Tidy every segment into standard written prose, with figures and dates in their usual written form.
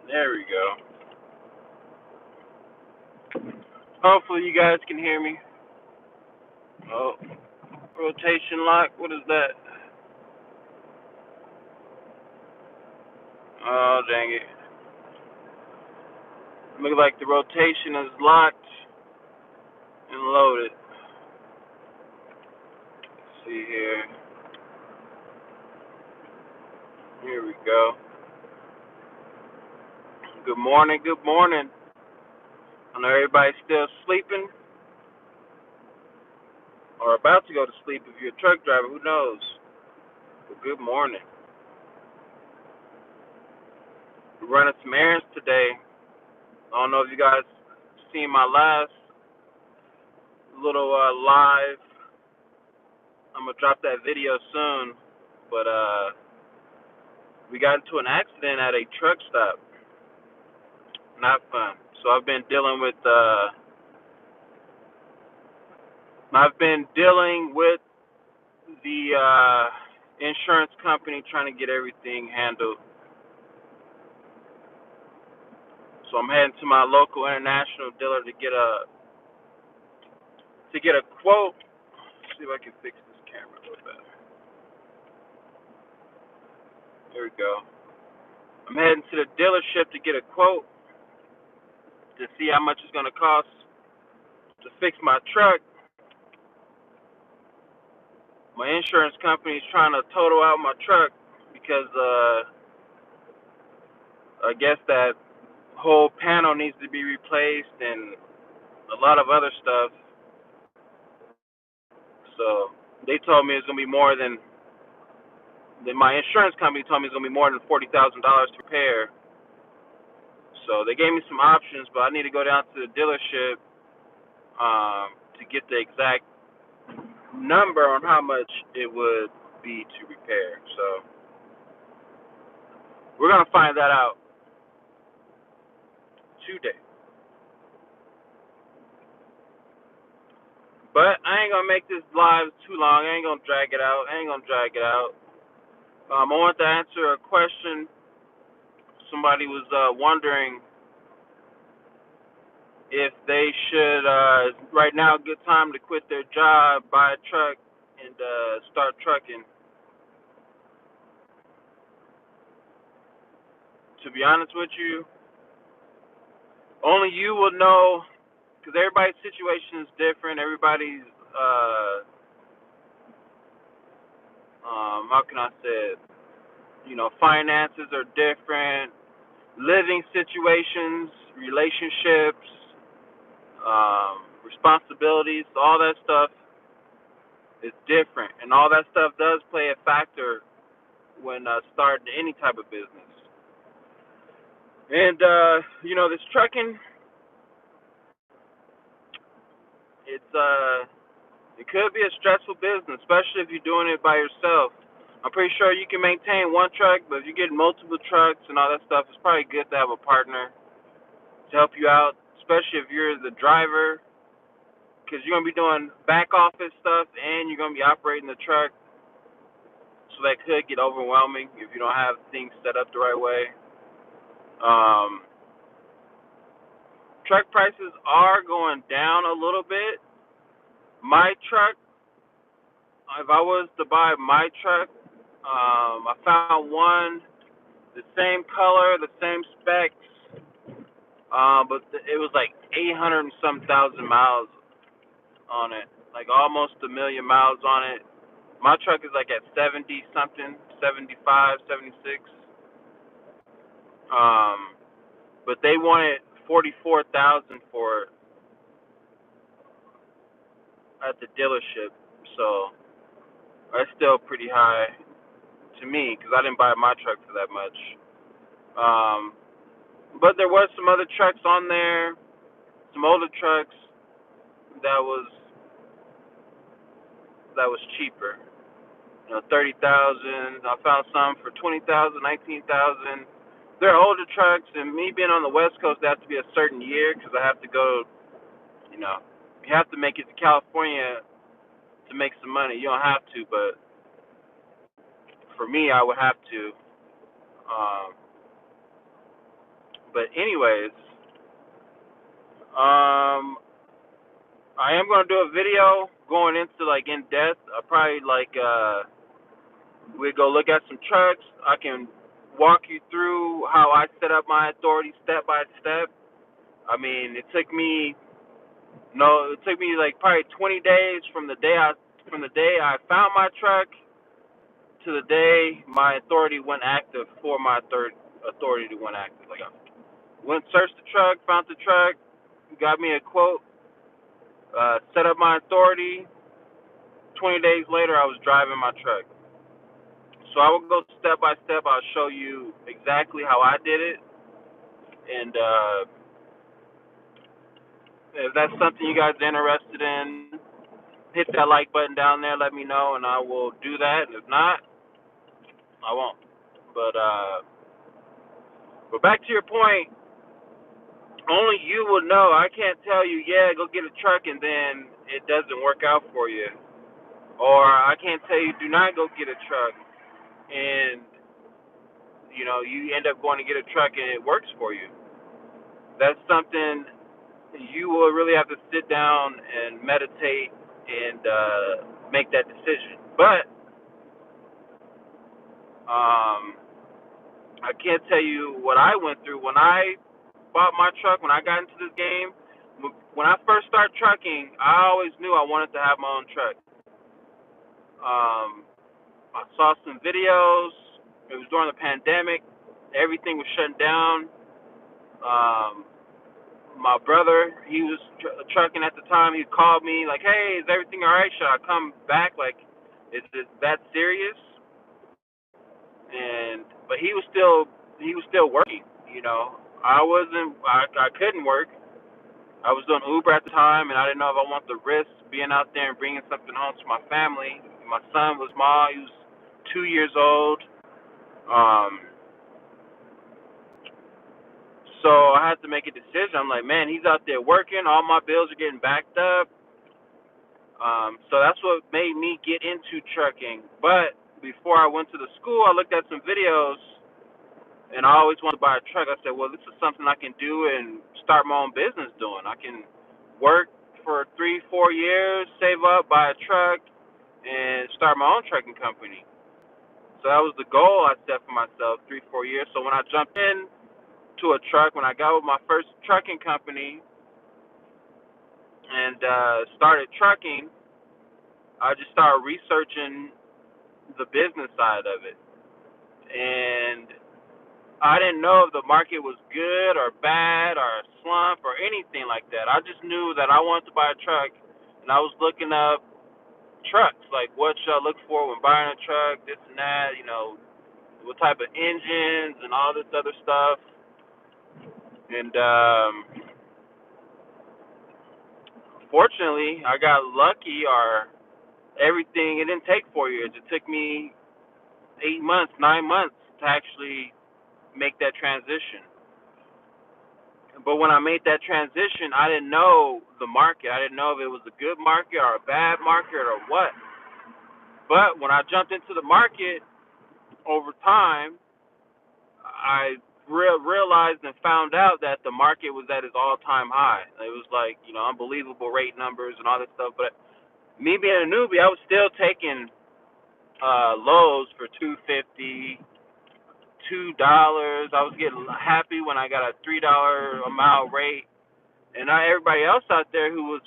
There we go. Hopefully you guys can hear me. Oh, rotation lock. What is that? Oh, dang it. Looks like the rotation is locked and loaded. Let's see here. Here we go. Good morning. Good morning. I know everybody's still sleeping or about to go to sleep if you're a truck driver. Who knows? But good morning. We're running some errands today. I don't know if you guys seen my last little live. I'm gonna drop that video soon, but we got into an accident at a truck stop. Not fun. So I've been dealing with the insurance company trying to get everything handled. So I'm heading to my local international dealer to get a quote. See if I can fix this camera a little better. There we go. I'm heading to the dealership to get a quote to see how much it's gonna cost to fix my truck. My insurance company is trying to total out my truck because I guess that whole panel needs to be replaced and a lot of other stuff. So they told me it's gonna be more than my insurance company told me it's gonna be more than $40,000 to repair. So they gave me some options, but I need to go down to the dealership to get the exact number on how much it would be to repair. So we're gonna find that out today. But I ain't gonna make this live too long. I ain't gonna drag it out. I want to answer a question. Somebody was wondering if they should right now good time to quit their job, buy a truck, and start trucking. To be honest with you, only you will know because everybody's situation is different. Everybody's how can I say it? Finances are different, living situations, relationships, responsibilities, all that stuff is different, and all that stuff does play a factor when starting any type of business. And this trucking, it's it could be a stressful business, especially if you're doing it by yourself. I'm pretty sure you can maintain one truck, but if you get multiple trucks and all that stuff, it's probably good to have a partner to help you out, especially if you're the driver, because you're gonna be doing back office stuff and you're gonna be operating the truck, so that could get overwhelming if you don't have things set up the right way. Um, Truck prices are going down a little bit. My truck, if I was to buy my truck, I found one, the same color, the same specs, but it was like 800 and some thousand miles on it, like almost a million miles on it. My truck is like at 70 something, 75, 76. But they wanted 44,000 for it at the dealership, so that's still pretty high to me because I didn't buy my truck for that much. Um, but there was some other trucks on there, some older trucks that was cheaper. 30,000. I found some for 20,000, 19,000. They're older trucks, and me being on the West Coast, they have to be a certain year because I have to go. You know, you have to make it to California to make some money. You don't have to, but for me, I would have to. Um, But anyways, I am gonna do a video going into like in depth. I probably like we go look at some trucks. I can walk you through how I set up my authority step by step. I mean, it took me like probably 20 days from the day I found my truck to the day my authority went active for my third authority to went active. Like I went searched the truck, found the truck, got me a quote, set up my authority. 20 days later, I was driving my truck. So I will go step by step. I'll show you exactly how I did it, and if that's something you guys are interested in, hit that like button down there. Let me know, and I will do that. If not, I won't. But back to your point, only you will know. I can't tell you, yeah, go get a truck, and then it doesn't work out for you, or I can't tell you, do not go get a truck, and you end up going to get a truck and it works for you. That's something you will really have to sit down and meditate and make that decision. But I can't tell you what I went through when I bought my truck. When I got into this game, when I first started trucking, I always knew I wanted to have my own truck. I saw some videos. It was during the pandemic. Everything was shutting down. My brother, he was trucking at the time. He called me like, "Hey, is everything all right? Should I come back? Like, is it that serious?" But he was still working. I couldn't work. I was doing Uber at the time, and I didn't know if I wanted the risk being out there and bringing something home to my family. My son was small; he was 2 years old. Um, so I had to make a decision. I'm like, man, he's out there working. All my bills are getting backed up. So that's what made me get into trucking. But before I went to the school, I looked at some videos, and I always wanted to buy a truck. I said, well, this is something I can do and start my own business doing. I can work for 3-4 years, save up, buy a truck, and start my own trucking company. So that was the goal I set for myself, 3-4 years. So when I jumped in to a truck, when I got with my first trucking company and started trucking, I just started researching the business side of it. And I didn't know if the market was good or bad or a slump or anything like that. I just knew that I wanted to buy a truck, and I was looking up trucks, like what should I look for when buying a truck, this and that, what type of engines and all this other stuff. And fortunately, I got lucky, or everything. It didn't take 4 years. It took me 8 months, 9 months to actually make that transition. But when I made that transition, I didn't know the market. I didn't know if it was a good market or a bad market or what. But when I jumped into the market over time, I realized and found out that the market was at its all-time high. It was like, unbelievable rate numbers and all this stuff. But me being a newbie, I was still taking lows for $2.50, $2. I was getting happy when I got a $3 a mile rate. And not everybody else out there who was,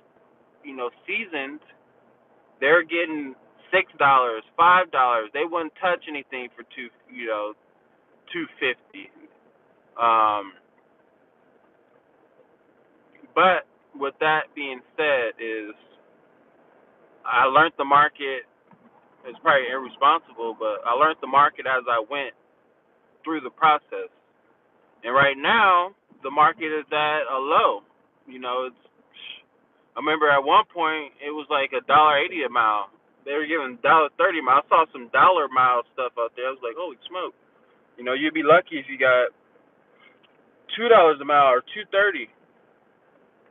seasoned, they're getting $6, $5. They wouldn't touch anything for $2.50. But with that being said, is I learned the market. It's probably irresponsible, but I learned the market as I went through the process. And right now, the market is at a low. I remember at one point it was like $1.80 a mile. They were giving $1.30 a mile. I saw some dollar mile stuff out there. I was like, holy smoke! You'd be lucky if you got $2 a mile or $2.30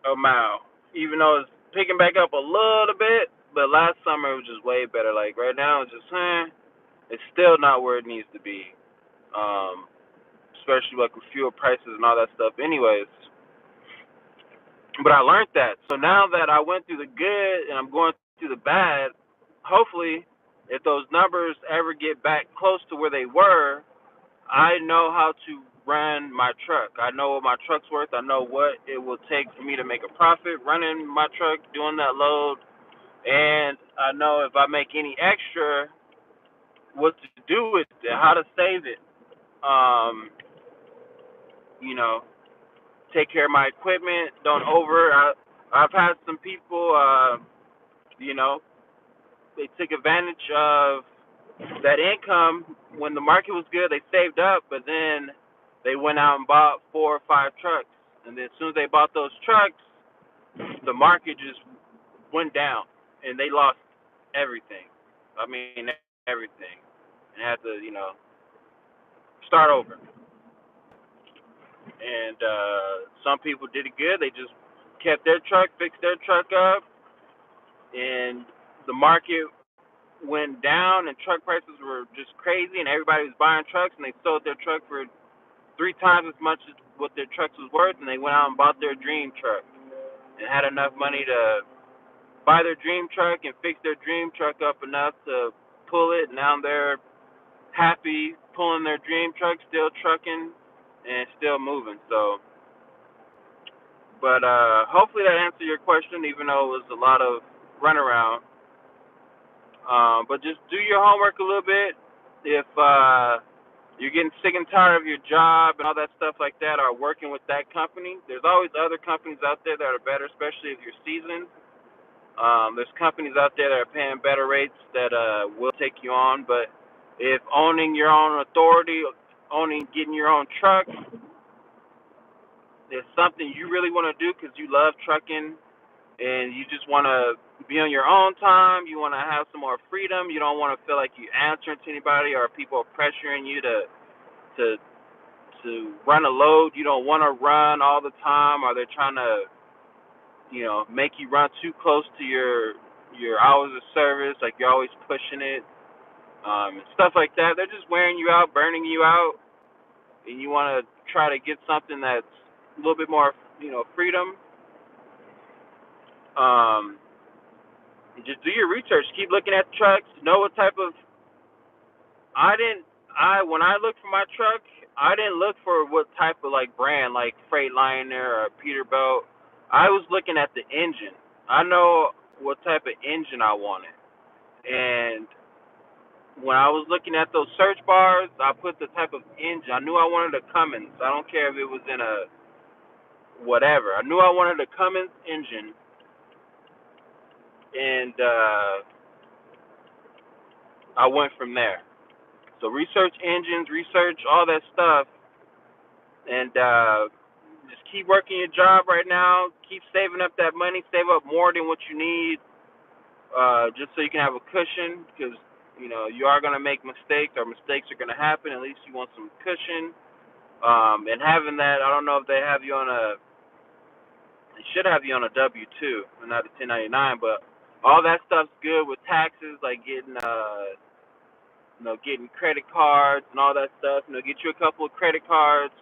a mile. Even though it's picking back up a little bit, but last summer it was just way better. Like right now, it's just it's still not where it needs to be. especially like with fuel prices and all that stuff. Anyways, but I learned that. So now that I went through the good and I'm going through the bad, hopefully, if those numbers ever get back close to where they were, I know how to run my truck. I know what my truck's worth. I know what it will take for me to make a profit running my truck, doing that load. And I know if I make any extra, what to do with it, how to save it. Um, you know, take care of my equipment. Don't over. I've had some people, you know, they took advantage of that income when the market was good. They saved up, but then they went out and bought 4 or 5 trucks. And then as soon as they bought those trucks, the market just went down, and they lost everything. I mean, everything, and had to, start over. And some people did it good. They just kept their truck, fixed their truck up, and the market went down, and truck prices were just crazy, and everybody was buying trucks, and they sold their truck for 3 times as much as what their trucks was worth, and they went out and bought their dream truck and had enough money to buy their dream truck and fix their dream truck up enough to pull it. Now they're happy pulling their dream truck, still trucking and still moving. So, but hopefully that answered your question, even though it was a lot of runaround. But just do your homework a little bit. If you're getting sick and tired of your job and all that stuff like that, or working with that company, there's always other companies out there that are better, especially if you're seasoned. There's companies out there that are paying better rates that will take you on. But if owning your own authority, getting your own truck, is something you really want to do because you love trucking and you just want to be on your own time, you want to have some more freedom, you don't want to feel like you answering to anybody or people are pressuring you to run a load you don't want to run all the time, or they're trying to make you run too close to your hours of service, like you're always pushing it, stuff like that. They're just wearing you out, burning you out, and you want to try to get something that's a little bit more, freedom. Um, just do your research. Keep looking at the trucks. Know what type of. When I looked for my truck, I didn't look for what type of like brand, like Freightliner or Peterbilt. I was looking at the engine. I know what type of engine I wanted, and when I was looking at those search bars, I put the type of engine. I knew I wanted a Cummins. I don't care if it was in a whatever. I knew I wanted a Cummins engine, and I went from there. So research engines, research all that stuff, and just keep working your job right now. Keep saving up that money. Save up more than what you need, just so you can have a cushion, because you are gonna make mistakes, or mistakes are gonna happen. At least you want some cushion. And having that, I don't know if they have you on a. They should have you on a W-2, and not a 1099. But all that stuff's good with taxes, like getting credit cards and all that stuff. Get you a couple of credit cards.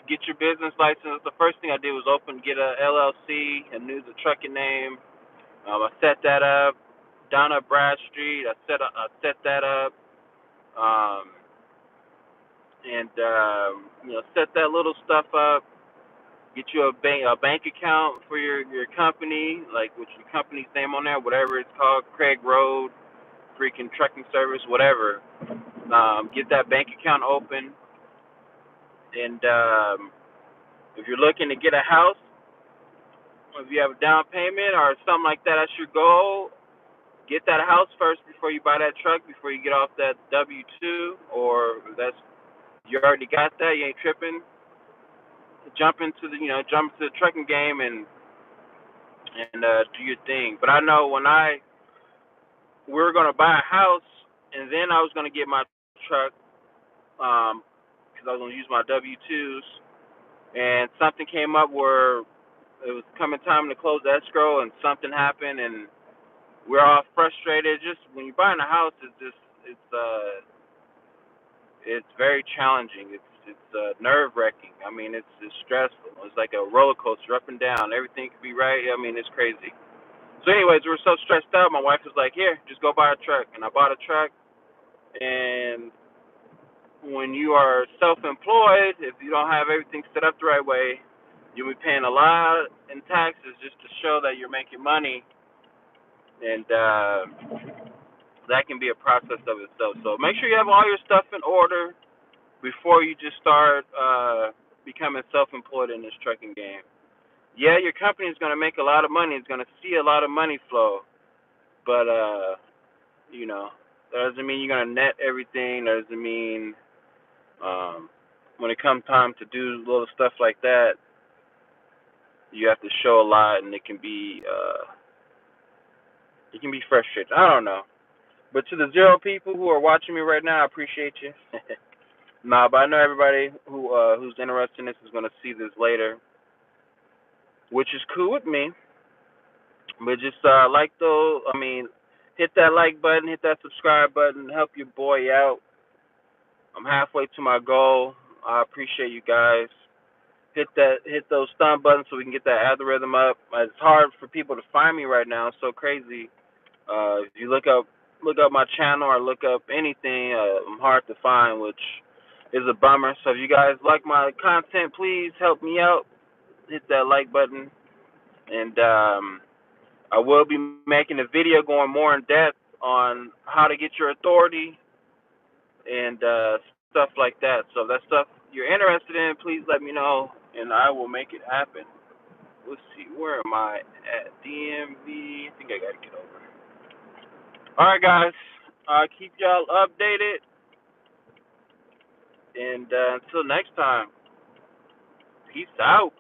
Get your business license. The first thing I did was get a LLC and use a trucking name. I set that up. Down at Bradstreet, I set that up. Um, and set that little stuff up. Get you a bank account for your company, like with your company's name on there, whatever it's called, Craig Road, freaking trucking service, whatever. Get that bank account open, and if you're looking to get a house, if you have a down payment or something like that, that's your goal. Get that house first before you buy that truck, before you get off that W-2, or you already got that, you ain't tripping. Jump into the trucking game and do your thing. But I know when we were gonna buy a house, and then I was gonna get my truck, because I was gonna use my W-2s, and something came up where it was coming time to close the escrow, and something happened, and we're all frustrated. Just when you're buying a house, it's very challenging. It's nerve wracking. I mean, it's stressful. It's like a roller coaster, up and down. Everything could be right. I mean, it's crazy. So, anyways, we were so stressed out. My wife was like, "Here, just go buy a truck," and I bought a truck. And when you are self-employed, if you don't have everything set up the right way, you'll be paying a lot in taxes just to show that you're making money, and that can be a process of itself. So make sure you have all your stuff in order before you just start becoming self-employed in this trucking game. Yeah, your company is going to make a lot of money. It's going to see a lot of money flow, but you know, that doesn't mean you're going to net everything. That doesn't mean when it comes time to do little stuff like that, you have to show a lot, and it can be frustrating. I don't know. But to the 0 people who are watching me right now, I appreciate you. Nah, but I know everybody who's interested in this is gonna see this later, which is cool with me. But just hit that like button, hit that subscribe button, help your boy out. I'm halfway to my goal. I appreciate you guys. Hit those thumb buttons so we can get that algorithm up. It's hard for people to find me right now. It's so crazy. If you look up my channel or look up anything, I'm hard to find, which is a bummer. So if you guys like my content, please help me out. Hit that like button, and I will be making a video going more in depth on how to get your authority and stuff like that. So if that's stuff you're interested in, please let me know, and I will make it happen. Let's see, where am I at? DMV. I think I gotta get over. All right, guys. Keep y'all updated, and until next time, peace out.